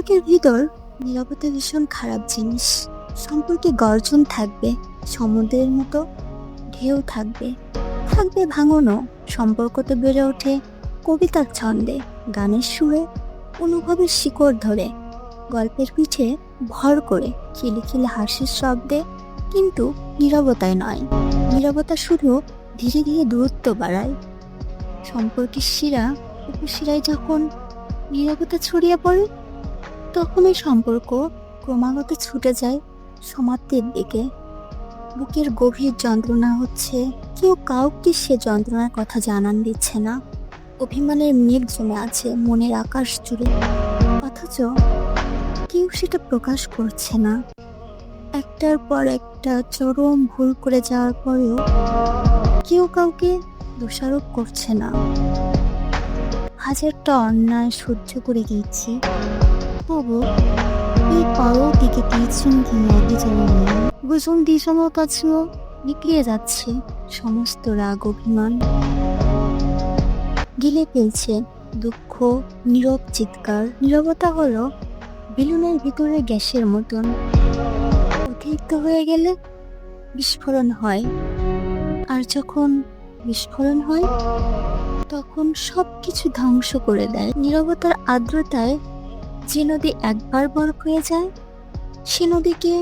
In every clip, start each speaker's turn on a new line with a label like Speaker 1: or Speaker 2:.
Speaker 1: সম্পর্কের ভিতর নীরবতা ভীষণ খারাপ জিনিস। সম্পর্কে গর্জন থাকবে, সমুদ্রের মতো ঢেউ থাকবে, থাকবে ভাঙনও। সম্পর্ক তো বেড়ে ওঠে কবিতার ছন্দে, গানের সুরে, অনুভবের শিকড় ধরে, গল্পের পিঠে ভর করে, খিলখিলে হাসির শব্দে। কিন্তু নীরবতায় নয়, নীরবতা শুধু ধীরে ধীরে দূরত্ব বাড়ায়। সম্পর্কের শিরা উপশিরায় যখন নীরবতা ছড়িয়ে পড়ে, তখন এই সম্পর্ক ক্রমাগত ছুটে যায় সমাপ্তির দিকে। বুকের গভীর যন্ত্রণা হচ্ছে, কেউ কাউকে সে যন্ত্রণার কথা জানান দিচ্ছে না। অভিমানের মেঘ জমে আছে মনের আকাশ জুড়ে, অথচ কেউ সেটা প্রকাশ করছে না। একটার পর একটা চরম ভুল করে যাওয়ার পরেও কেউ কাউকে দোষারোপ করছে না। হাজারটা অন্যায় সহ্য করে গিয়েছি, তবু এই পারও দিকে দিয়েছেন ঘিমিয়াকে জমি বুঝুন দিশানোর কাছেও নিকলিয়ে যাচ্ছে সমস্ত রাগ অভিমান। গিলে ফেলছে দুঃখ, নীরব চিৎকার। নীরবতা হলো বেলুনের ভিতরে গ্যাসের মতন, অতিরিক্ত হয়ে গেলে বিস্ফোরণ হয়। আর যখন বিস্ফোরণ হয়, তখন সবকিছু ধ্বংস করে দেয়। নীরবতার আর্দ্রতায় যে নদী একবার বরফ হয়ে যায়, সে নদীকে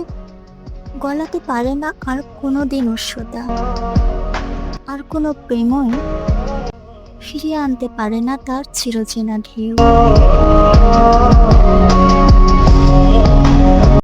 Speaker 1: গলাতে পারে না আর কোনোদিন উষ্ণতা। আর কোনো প্রেমই ফিরিয়ে আনতে পারে না তার চিরচেনা ঢেউ।